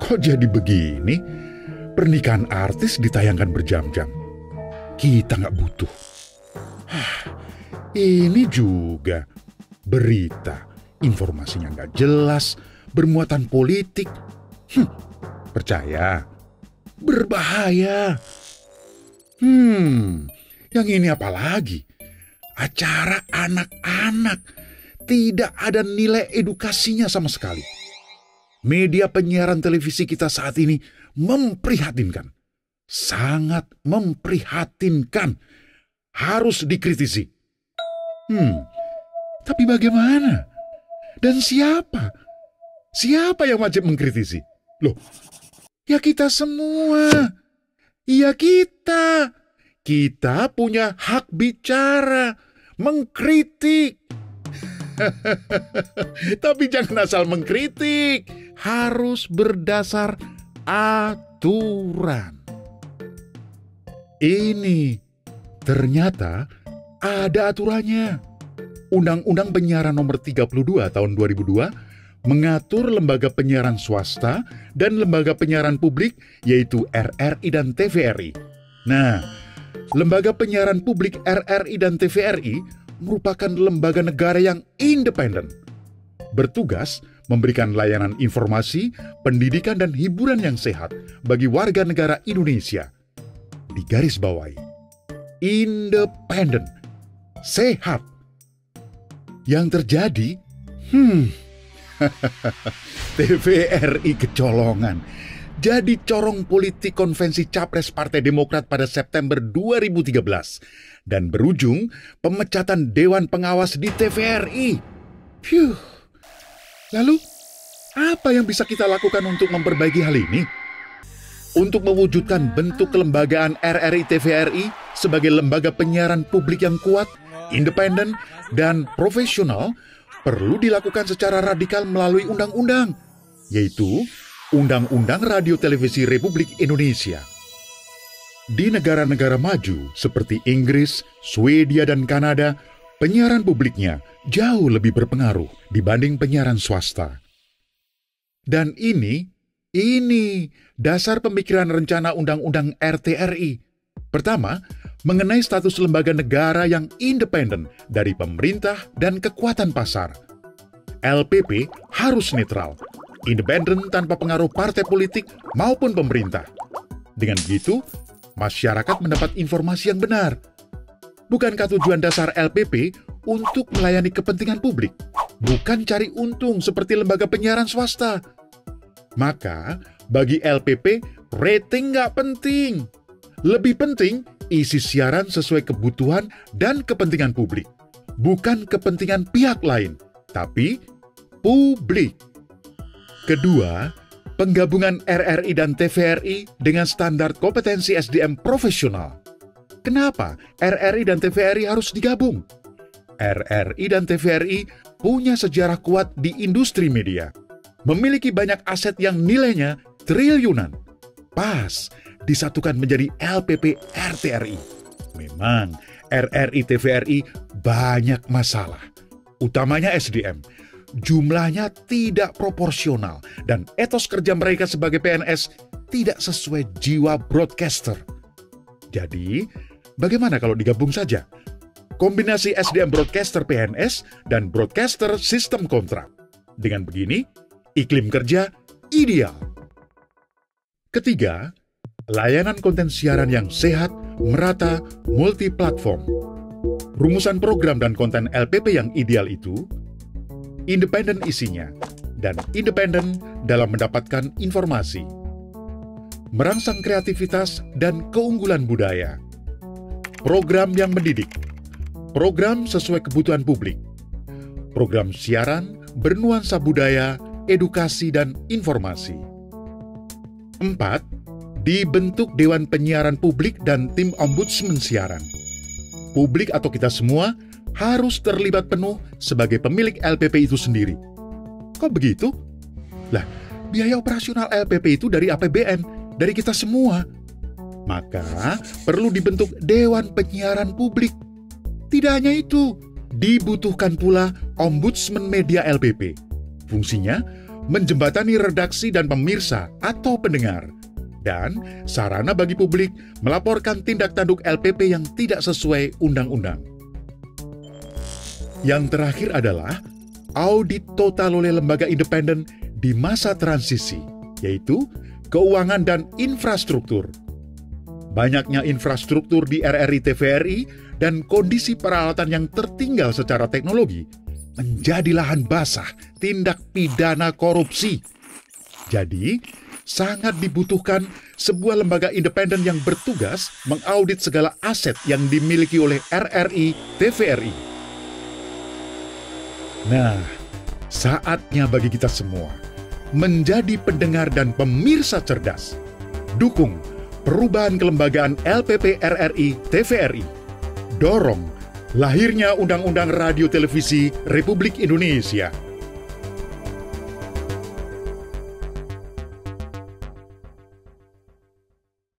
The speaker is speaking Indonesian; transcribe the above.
Kok jadi begini? Pernikahan artis ditayangkan berjam-jam. Kita nggak butuh. Ini juga berita, informasinya nggak jelas, bermuatan politik. Percaya? Berbahaya. Yang ini apa lagi? Acara anak-anak. Tidak ada nilai edukasinya sama sekali. Media penyiaran televisi kita saat ini memprihatinkan. Sangat memprihatinkan. Harus dikritisi. Tapi bagaimana? Dan siapa? Siapa yang wajib mengkritisi? Loh, ya kita semua. Ya kita. Kita punya hak bicara, mengkritik. Tapi jangan asal mengkritik, harus berdasar aturan. Ini ternyata ada aturannya. Undang-Undang Penyiaran Nomor 32 Tahun 2002 mengatur lembaga penyiaran swasta dan lembaga penyiaran publik, yaitu RRI dan TVRI. Nah, lembaga penyiaran publik RRI dan TVRI merupakan lembaga negara yang independen, bertugas memberikan layanan informasi, pendidikan, dan hiburan yang sehat bagi warga negara Indonesia. Digarisbawahi, independen, sehat. Yang terjadi, TVRI kecolongan. Jadi corong politik konvensi Capres Partai Demokrat pada September 2013 dan berujung pemecatan Dewan Pengawas di TVRI. Lalu, apa yang bisa kita lakukan untuk memperbaiki hal ini? Untuk mewujudkan bentuk kelembagaan RRI TVRI sebagai lembaga penyiaran publik yang kuat, independen, dan profesional, perlu dilakukan secara radikal melalui undang-undang, yaitu Undang-Undang Radio Televisi Republik Indonesia. Di negara-negara maju seperti Inggris, Swedia, dan Kanada, penyiaran publiknya jauh lebih berpengaruh dibanding penyiaran swasta. Dan ini dasar pemikiran rencana Undang-Undang RTRI. Pertama, mengenai status lembaga negara yang independen dari pemerintah dan kekuatan pasar. LPP harus netral, independen tanpa pengaruh partai politik maupun pemerintah. Dengan begitu, masyarakat mendapat informasi yang benar. Bukankah tujuan dasar LPP untuk melayani kepentingan publik, bukan cari untung seperti lembaga penyiaran swasta? Maka, bagi LPP, rating nggak penting. Lebih penting, isi siaran sesuai kebutuhan dan kepentingan publik. Bukan kepentingan pihak lain, tapi publik. Kedua, penggabungan RRI dan TVRI dengan standar kompetensi SDM profesional. Kenapa RRI dan TVRI harus digabung? RRI dan TVRI punya sejarah kuat di industri media. Memiliki banyak aset yang nilainya triliunan. Pas disatukan menjadi LPP RTRI. Memang RRI TVRI banyak masalah. Utamanya SDM. Jumlahnya tidak proporsional dan etos kerja mereka sebagai PNS tidak sesuai jiwa broadcaster. Jadi, bagaimana kalau digabung saja? Kombinasi SDM broadcaster PNS dan broadcaster sistem kontrak. Dengan begini, iklim kerja ideal. Ketiga, layanan konten siaran yang sehat, merata, multi-platform. Rumusan program dan konten LPP yang ideal itu independen isinya, dan independen dalam mendapatkan informasi. Merangsang kreativitas dan keunggulan budaya. Program yang mendidik. Program sesuai kebutuhan publik. Program siaran bernuansa budaya, edukasi, dan informasi. 4. Dibentuk Dewan Penyiaran Publik dan tim Ombudsman Siaran. Publik atau kita semua harus terlibat penuh sebagai pemilik LPP itu sendiri. Kok begitu? Lah, biaya operasional LPP itu dari APBN, dari kita semua. Maka perlu dibentuk Dewan Penyiaran Publik. Tidak hanya itu, dibutuhkan pula Ombudsman Media LPP. Fungsinya menjembatani redaksi dan pemirsa atau pendengar, dan sarana bagi publik melaporkan tindak tanduk LPP yang tidak sesuai undang-undang. Yang terakhir adalah audit total oleh lembaga independen di masa transisi, yaitu keuangan dan infrastruktur. Banyaknya infrastruktur di RRI TVRI dan kondisi peralatan yang tertinggal secara teknologi menjadi lahan basah tindak pidana korupsi. Jadi, sangat dibutuhkan sebuah lembaga independen yang bertugas mengaudit segala aset yang dimiliki oleh RRI TVRI. Nah, saatnya bagi kita semua menjadi pendengar dan pemirsa cerdas. Dukung perubahan kelembagaan LPP RRI TVRI. Dorong lahirnya Undang-Undang Radio Televisi Republik Indonesia.